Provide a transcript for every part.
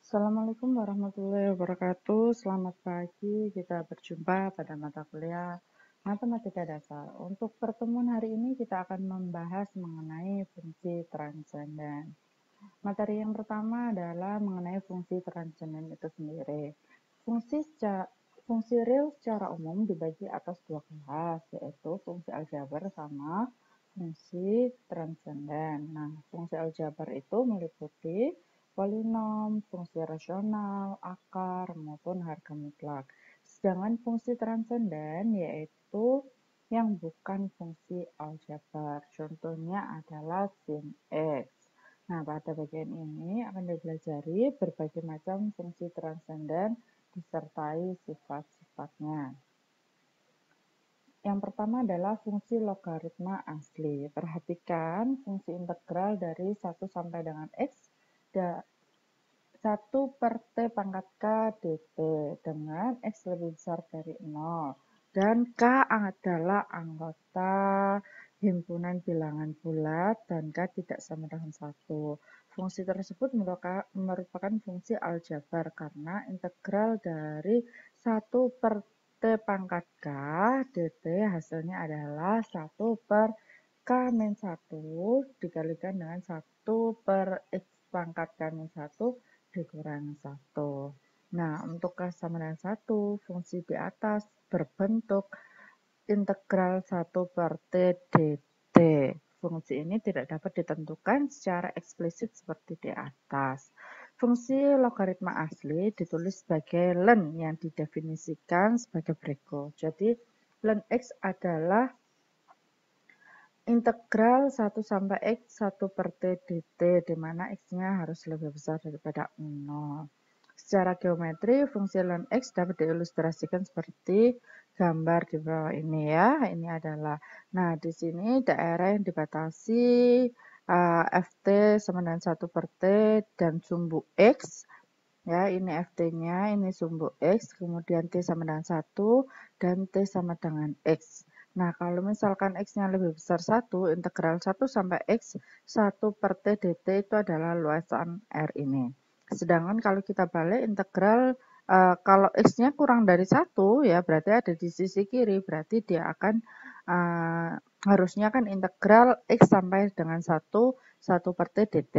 Assalamualaikum warahmatullahi wabarakatuh. Selamat pagi. Kita berjumpa pada mata kuliah Matematika Dasar. Untuk pertemuan hari ini kita akan membahas mengenai fungsi transenden. Materi yang pertama adalah mengenai fungsi transenden itu sendiri. Fungsi real secara umum dibagi atas dua kelas, yaitu fungsi aljabar sama fungsi transenden. Nah, fungsi aljabar itu meliputi polinom, fungsi rasional, akar, maupun harga mutlak. Sedangkan fungsi transenden yaitu yang bukan fungsi aljabar. Contohnya adalah sin X. Nah, pada bagian ini akan dipelajari berbagai macam fungsi transenden disertai sifat-sifatnya. Yang pertama adalah fungsi logaritma asli. Perhatikan fungsi integral dari 1 sampai dengan X 1 per T pangkat K dt dengan X lebih besar dari 0. Dan K adalah anggota himpunan bilangan bulat dan K tidak sama dengan 1. Fungsi tersebut merupakan fungsi aljabar karena integral dari 1 per T pangkat K dt hasilnya adalah 1 per K-1 dikalikan dengan 1 per X pangkat K-1 dikurangi 1. Nah, untuk K sama dengan 1, fungsi di atas berbentuk integral 1 per T dt. Fungsi ini tidak dapat ditentukan secara eksplisit seperti di atas. Fungsi logaritma asli ditulis sebagai len yang didefinisikan sebagai berikut. Jadi, len X adalah integral 1 sampai X 1 per T dt, di mana X-nya harus lebih besar daripada 0. Secara geometri, fungsi ln X dapat diilustrasikan seperti gambar di bawah ini ya. Ini adalah, nah di sini daerah yang dibatasi FT sama dengan 1 per T dan sumbu X. Ya, ini FT-nya, ini sumbu X, kemudian T sama dengan 1, dan T sama dengan X. Nah, kalau misalkan X-nya lebih besar 1, integral 1 sampai X, 1 per T dt itu adalah luasan R ini. Sedangkan kalau kita balik integral, kalau X-nya kurang dari 1, ya berarti ada di sisi kiri, berarti dia akan, harusnya kan integral X sampai dengan 1, 1 per T dt.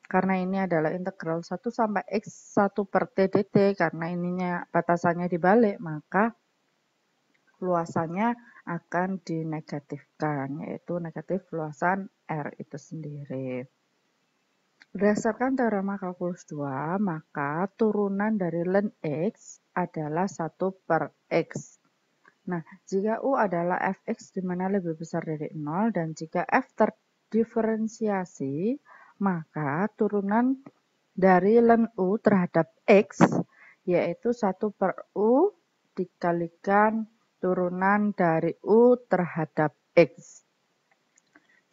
Karena ini adalah integral 1 sampai X 1 per T dt, karena ininya batasannya dibalik, maka luasannya akan dinegatifkan, yaitu negatif luasan R itu sendiri. Berdasarkan teorema kalkulus 2, maka turunan dari len X adalah 1 per X. Nah, jika U adalah fx di mana lebih besar dari 0 dan jika f terdiferensiasi, maka turunan dari len U terhadap X yaitu 1 per U dikalikan turunan dari U terhadap X.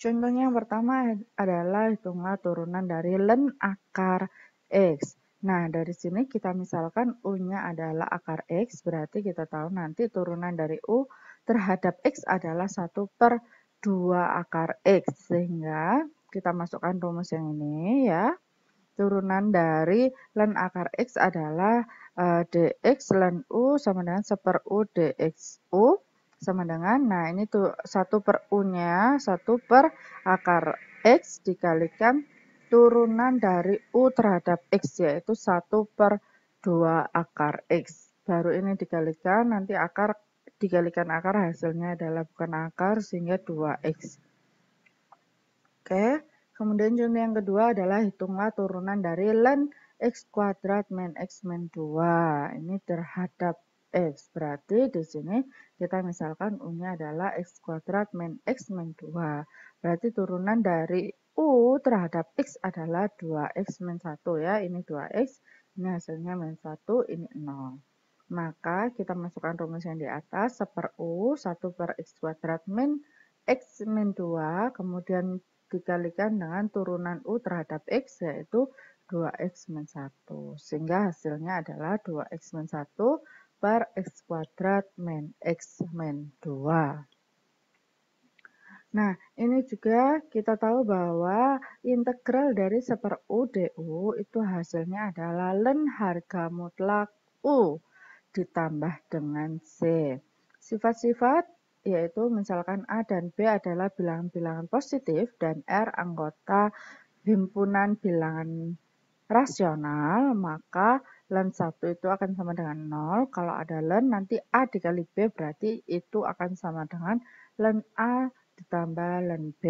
Contohnya yang pertama adalah hitunglah turunan dari len akar X. Nah, dari sini kita misalkan U-nya adalah akar X, berarti kita tahu nanti turunan dari U terhadap X adalah 1 per 2 akar X. Sehingga kita masukkan rumus yang ini ya. Turunan dari len akar X adalah dx len U sama dengan 1 per U dx U sama dengan, nah ini tuh 1 per U-nya, 1 per akar X dikalikan turunan dari U terhadap X, yaitu 1 per 2 akar X. Baru ini dikalikan, nanti akar dikalikan akar hasilnya adalah bukan akar, sehingga 2X. Oke, kemudian contoh yang kedua adalah hitunglah turunan dari len X kuadrat min X min 2. Ini terhadap X. Berarti di sini kita misalkan U-nya adalah X kuadrat min X min 2. Berarti turunan dari U terhadap X adalah 2X min 1 ya. Ini 2X, ini hasilnya min 1, ini 0. Maka kita masukkan rumus yang di atas, 1 per U, 1 per X kuadrat min X min 2, kemudian dikalikan dengan turunan U terhadap X, yaitu 2X min 1. Sehingga hasilnya adalah 2X min 1 per X kuadrat min X min 2. Nah, ini juga kita tahu bahwa integral dari 1/U DU itu hasilnya adalah ln harga mutlak U ditambah dengan C. Sifat-sifat yaitu misalkan A dan B adalah bilangan-bilangan positif dan R anggota himpunan bilangan rasional, maka ln 1 itu akan sama dengan 0. Kalau ada ln, nanti A dikali B berarti itu akan sama dengan ln A ditambah ln B.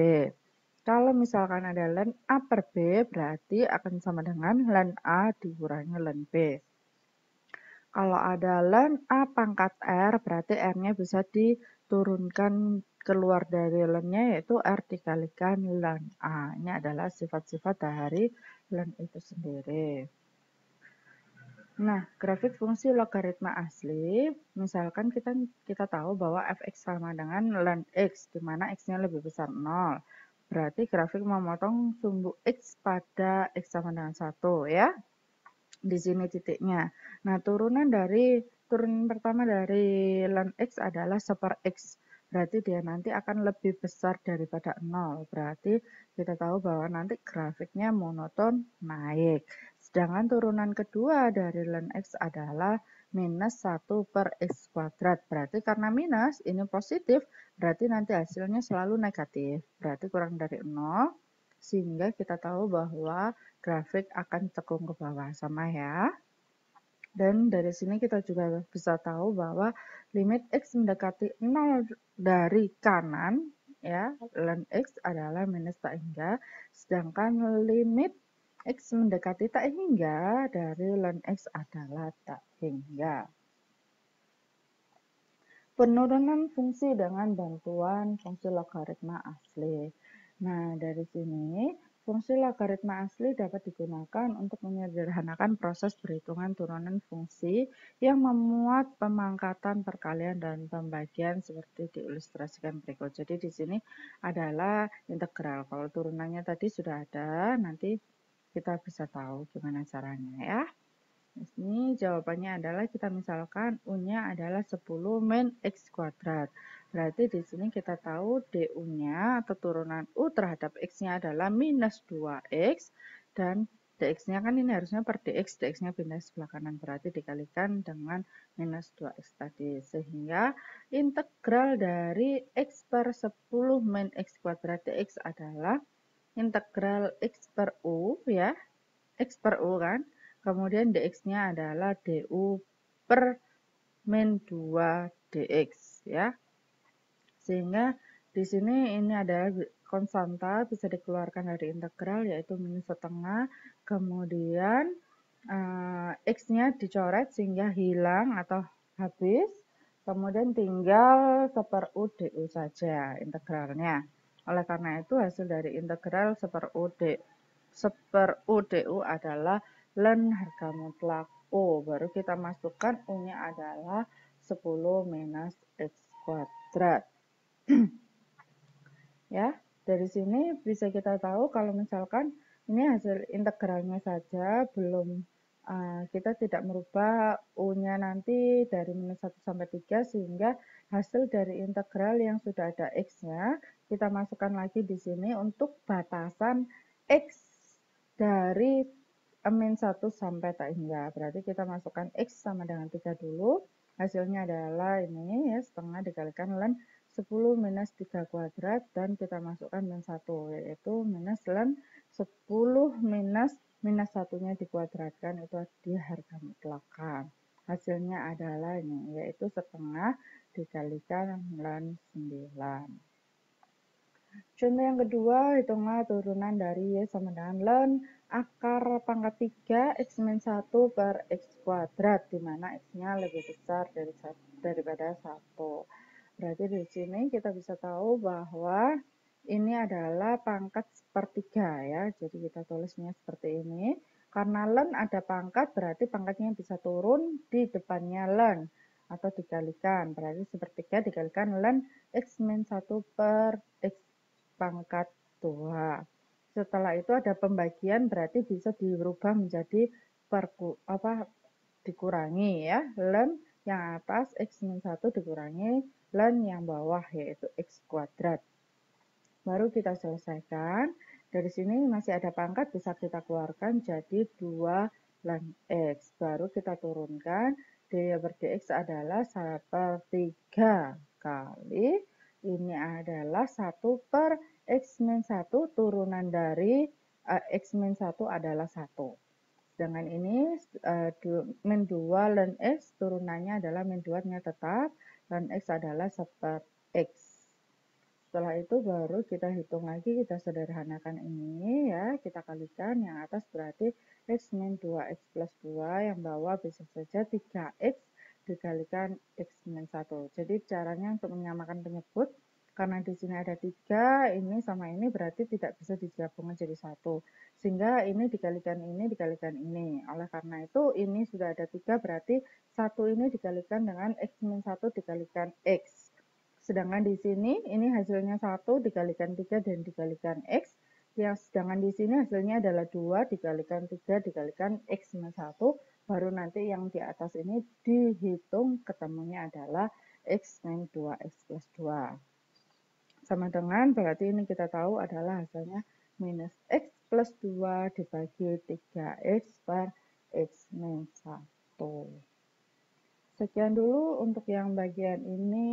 Kalau misalkan ada ln A per B, berarti akan sama dengan ln A dikurangi ln B. Kalau ada ln A pangkat R, berarti R-nya bisa diturunkan keluar dari ln-nya, yaitu R dikalikan ln A. Ini adalah sifat-sifat dari ln itu sendiri. Nah, grafik fungsi logaritma asli, misalkan kita tahu bahwa fx sama dengan ln x, di mana x-nya lebih besar 0. Berarti grafik memotong sumbu x pada x sama dengan 1 ya. Di sini titiknya. Nah, turunan pertama dari ln x adalah 1/x. Berarti dia nanti akan lebih besar daripada 0. Berarti kita tahu bahwa nanti grafiknya monoton naik. Sedangkan turunan kedua dari ln x adalah minus 1/x kuadrat. Berarti karena minus, ini positif, berarti nanti hasilnya selalu negatif. Berarti kurang dari 0, sehingga kita tahu bahwa grafik akan cekung ke bawah, sama ya. Dan dari sini kita juga bisa tahu bahwa limit x mendekati 0 dari kanan, ya, ln x adalah minus tak hingga, sedangkan limit x mendekati tak hingga dari ln x adalah tak hingga. Penurunan fungsi dengan bantuan fungsi logaritma asli. Nah, dari sini fungsi logaritma asli dapat digunakan untuk menyederhanakan proses perhitungan turunan fungsi yang memuat pemangkatan, perkalian, dan pembagian seperti diilustrasikan berikut. Jadi di sini adalah integral. Kalau turunannya tadi sudah ada, nanti kita bisa tahu gimana caranya ya. Ini jawabannya adalah kita misalkan U-nya adalah 10 min X kuadrat. Berarti di sini kita tahu DU-nya atau turunan U terhadap X-nya adalah minus 2X dan DX-nya kan ini harusnya per DX, DX-nya pindah sebelah kanan, berarti dikalikan dengan minus 2X tadi. Sehingga integral dari X per 10 min X kuadrat DX adalah integral X per U ya, X per U kan. Kemudian dx-nya adalah du per min 2 dx ya. Sehingga di sini ini adalah konstanta bisa dikeluarkan dari integral yaitu minus setengah. Kemudian x-nya dicoret sehingga hilang atau habis. Kemudian tinggal 1/u du saja integralnya. Oleh karena itu hasil dari integral 1/u du adalah ln harga mutlak U. Baru kita masukkan U-nya adalah 10 minus X kuadrat. Ya, dari sini bisa kita tahu kalau misalkan ini hasil integralnya saja, belum kita tidak merubah U-nya nanti dari minus 1 sampai 3, sehingga hasil dari integral yang sudah ada X-nya, kita masukkan lagi di sini untuk batasan X dari min 1 sampai tak hingga. Berarti kita masukkan X sama dengan 3 dulu. Hasilnya adalah ini ya, setengah dikalikan ln 10 minus 3 kuadrat dan kita masukkan min 1, yaitu minus ln 10 minus 1-nya dikuadratkan, itu di harga mutlakan. Hasilnya adalah ini, yaitu setengah dikalikan ln 9. Contoh yang kedua, hitunglah turunan dari Y sama dengan ln akar pangkat 3 X min 1 per X kuadrat, di mana X-nya lebih besar daripada 1. Berarti di sini kita bisa tahu bahwa ini adalah pangkat sepertiga ya. Jadi kita tulisnya seperti ini. Karena ln ada pangkat, berarti pangkatnya bisa turun di depannya ln atau dikalikan. Berarti sepertiga dikalikan ln X min 1 per X pangkat 2. Setelah itu ada pembagian, berarti bisa dirubah menjadi dikurangi ya. Ln yang atas X min 1 dikurangi ln yang bawah, yaitu X kuadrat. baru kita selesaikan. Dari sini masih ada pangkat, bisa kita keluarkan jadi 2 ln X. Baru kita turunkan, dy per dx adalah 1/3 kali, ini adalah 1 per x-1, turunan dari x-1 adalah 1. Sedangkan ini min 2 ln X, turunannya adalah min 2 nya tetap, ln X adalah 1/X. Setelah itu baru kita hitung lagi, kita sederhanakan ini ya, kita kalikan, yang atas berarti X min 2X plus 2, yang bawah bisa saja 3X dikalikan X min 1. Jadi caranya untuk menyamakan penyebut, karena di sini ada 3, ini sama ini berarti tidak bisa digabung jadi 1. Sehingga ini dikalikan ini, dikalikan ini. Oleh karena itu, ini sudah ada 3, berarti 1 ini dikalikan dengan X min 1 dikalikan X. Sedangkan di sini, ini hasilnya 1 dikalikan 3 dan dikalikan X. Yang sedangkan di sini hasilnya adalah 2 dikalikan 3 dikalikan X min 1. Baru nanti yang di atas ini dihitung, ketemunya adalah X min 2X plus 2. Sama dengan, berarti ini kita tahu adalah hasilnya minus X plus 2 dibagi 3X per X min 1. Sekian dulu untuk yang bagian ini.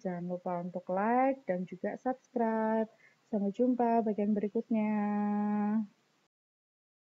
Jangan lupa untuk like dan juga subscribe. Sampai jumpa bagian berikutnya.